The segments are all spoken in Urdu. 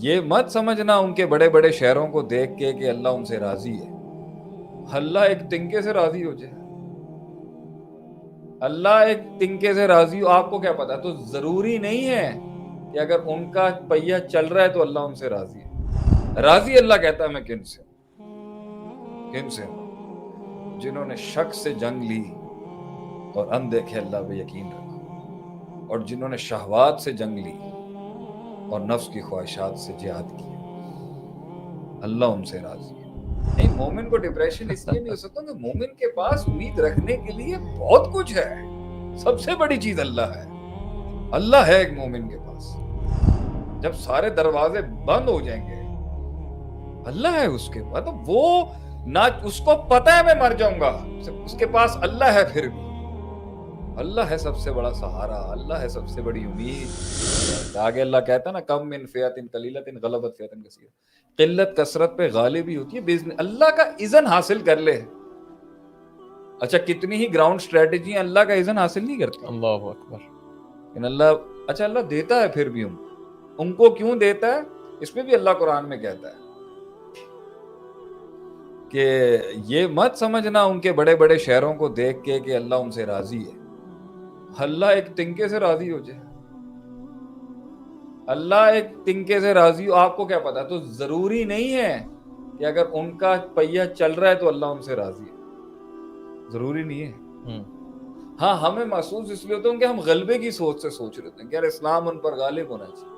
یہ مت سمجھنا ان کے بڑے بڑے شہروں کو دیکھ کے کہ اللہ ان سے راضی ہے. اللہ ایک تنکے سے راضی ہو جائے, اللہ ایک تنکے سے راضی ہو, آپ کو کیا پتا؟ تو ضروری نہیں ہے کہ اگر ان کا پہیہ چل رہا ہے تو اللہ ان سے راضی ہے. راضی اللہ کہتا ہے میں کن سے ہوں؟ جنہوں نے شک سے جنگ لی اور اندیکھے اللہ پہ یقین رکھا, اور جنہوں نے شہوات سے جنگ لی اور نفس کی خواہشات سے جہاد کی, اللہ ان سے راضی ہے. نہیں, مومن کو ڈپریشن اس لیے نہیں ہو سکتا کہ مومن کے پاس امید رکھنے کے لیے بہت کچھ ہے. سب سے بڑی چیز اللہ ہے. اللہ ہے ایک مومن کے پاس. جب سارے دروازے بند ہو جائیں گے, اللہ ہے اس کے پاس. تو وہ نہ اس کو پتا ہے میں مر جاؤں گا, اس کے پاس اللہ ہے. پھر بھی اللہ ہے سب سے بڑا سہارا, اللہ ہے سب سے بڑی امید. آگے اللہ کہتا ہے نا, کم من فئۃ قلیلۃ غلبت فئۃ کثیرۃ. قلت کثرت پہ غالب ہی ہوتی ہے باذن اللہ کا اذن حاصل کر لے. اچھا, کتنی ہی گراؤنڈ اسٹریٹجی اللہ کا اذن حاصل نہیں کرتی. اللہ اکبر. لیکن اللہ دیتا ہے. پھر بھی ان کو کیوں دیتا ہے, اس میں بھی اللہ قرآن میں کہتا ہے کہ یہ مت سمجھنا ان کے بڑے بڑے شہروں کو دیکھ کے کہ اللہ ان سے راضی ہے. اللہ ایک تنکے سے راضی ہو جائے. اللہ ایک تنکے سے راضی ہو, آپ کو کیا پتا؟ تو ضروری نہیں ہے کہ اگر ان کا پہیہ چل رہا ہے تو اللہ ان سے راضی ہے. ضروری نہیں ہے. ہاں, ہمیں محسوس اس لیے ہوتا ہے کہ ہم غلبے کی سوچ سے سوچ رہے ہیں کہ یار اسلام ان پر غالب ہونا چاہیے,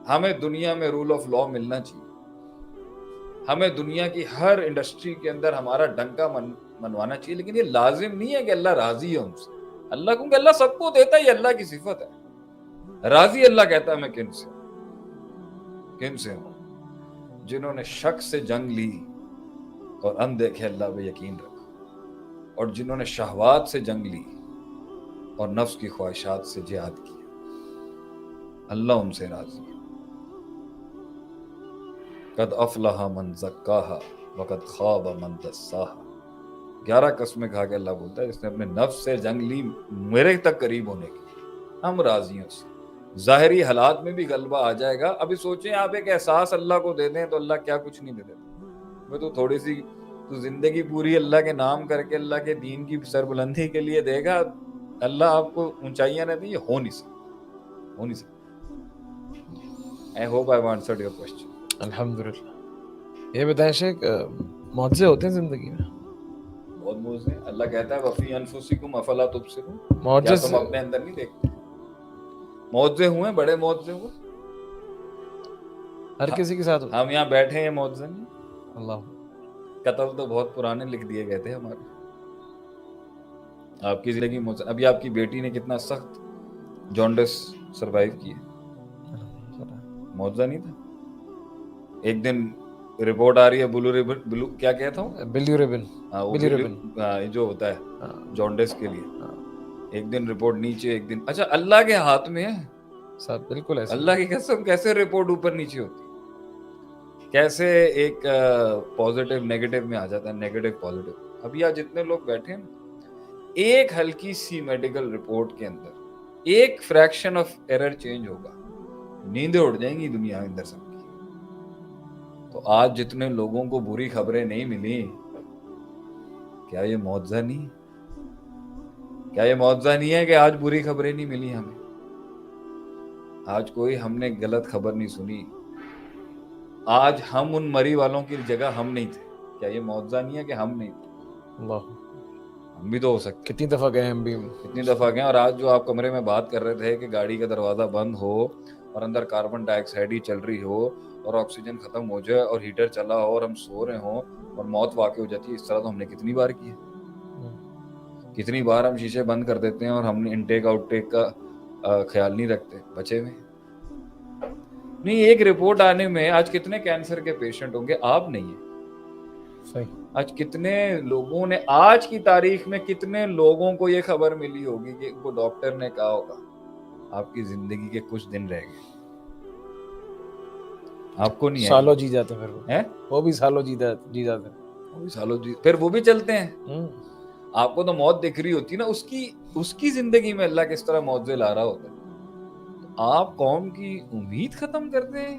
ہمیں دنیا میں رول آف لا ملنا چاہیے, ہمیں دنیا کی ہر انڈسٹری کے اندر ہمارا ڈنکا منوانا چاہیے. لیکن یہ لازم نہیں ہے کہ اللہ راضی ہے ان سے. اللہ, کیونکہ اللہ سب کو دیتا ہے, یہ اللہ کی صفت ہے. راضی اللہ کہتا ہے میں کن سے ہوں؟ جنہوں نے شک سے جنگ لی اور اندیکھے اللہ پہ یقین رکھا, اور جنہوں نے شہوات سے جنگ لی اور نفس کی خواہشات سے جہاد کی, اللہ ان سے راضی ہے. قد افلح من زکاہا وقد خاب من دساہا. 11 قسمیں کھا کے اللہ بولتا ہے جس نے اپنے نفس سے جنگ لی میرے تک قریب ہونے کی, ہم راضی ہیں اس سے. ظاہری حالات میں بھی غلبہ آ جائے گا. ابھی سوچیں آپ ایک احساس اللہ کو دے دیں تو اللہ کیا کچھ نہیں دے دیتا. وہ تو تھوڑی سی تو زندگی پوری اللہ کے نام کر کے اللہ کے دین کی سربلندی کے لیے دے گا. اللہ آپ کو اونچائیاں نہ دیں, یہ ہو نہیں سکتا. I hope I've answered your question. الحمدللہ. یہ بتائیں شیخ, معجزے ہوتے ہیں زندگی میں؟ بہت معجزے ہیں. اللہ کہتا ہے وفی انفسکم افلا تبصرون, کیا تم اپنے اندر نہیں دیکھتے؟ معجزے ہوئے, بڑے معجزے ہوئے, ہر کسی کے ساتھ. ہم یہاں بیٹھے ہیں, معجزے نہیں. اللہ, قتل تو بہت پرانے لکھ دیے گئے تھے ہمارے. آپ کی زندگی معجزہ. ابھی آپ کی بیٹی نے کتنا سخت جونڈس سروائیو کیا, معجزہ نہیں تھا؟ ایک دن رپورٹ آ رہی ہے بلو کیا کہتا ہوں, جو ہوتا ہے جونڈس کے لیے, ایک دن رپورٹ نیچے, ایک دن. اچھا, اللہ کے ہاتھ میں ہے سب بالکل ایسے. اللہ کی قسم, کیسے رپورٹ اوپر نیچے ہوتی, کیسے ایک پازیٹیو نیگیٹو میں آ جاتا ہے, نیگیٹو پازیٹیو. ابھی آج جتنے لوگ بیٹھے ہیں, ایک ہلکی سی میڈیکل رپورٹ کے اندر ایک فریکشن آف ایرر چینج ہوگا, نیندیں اڑ جائیں گی دنیا کے اندر سب کی. تو آج جتنے لوگوں کو بری خبریں نہیں ملی, کیا یہ معجزہ نہیں؟ کیا یہ معجزہ نہیں ہے کہ آج بری خبریں نہیں ملی ہمیں؟ آج کوئی ہم نے غلط خبر نہیں سنی, آج ہم ان مری والوں کی جگہ ہم نہیں تھے. کیا یہ معجزہ نہیں ہے کہ ہم نہیں تھے؟ اللہ, ہم بھی تو ہو سکتے. کتنی دفعہ گئے ہم بھی, کتنی دفعہ گئے. اور آج جو آپ کمرے میں بات کر رہے تھے کہ گاڑی کا دروازہ بند ہو اور اندر کاربن ڈائی آکسائڈ ہی چل رہی ہو اور آکسیجن ختم ہو جائے اور ہیٹر چلا ہو اور ہم سو رہے ہوں اور موت واقع ہو جاتی ہے, اس طرح تو ہم نے کتنی بار کی ہے. کتنی بار ہم شیشے بند کر دیتے ہیں اور ہم نے انٹیک آؤٹ ٹیک کا خیال نہیں رکھتے, بچے ہوئے نہیں. ایک رپورٹ آنے میں آج کتنے کینسر کے پیشنٹ ہوں گے, آپ نہیں ہیں. آج کتنے لوگوں نے, آج کی تاریخ میں کتنے لوگوں کو یہ خبر ملی ہوگی کہ ان کو ڈاکٹر نے کہا ہوگا آپ کی زندگی کے کچھ دن رہ گئے. آپ کو نہیں ہے, سالوں جی جاتے, پھر وہ بھی سالوں جی جاتے, پھر وہ بھی چلتے ہیں. آپ کو تو موت دکھ رہی ہوتی نا, اس کی زندگی میں اللہ کس طرح معجزے لا رہا ہوتا ہے. آپ قوم کی امید ختم کرتے ہیں.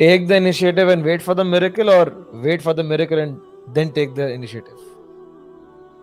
Take the initiative and wait for the miracle, or wait for the miracle and then take the initiative?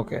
Okay.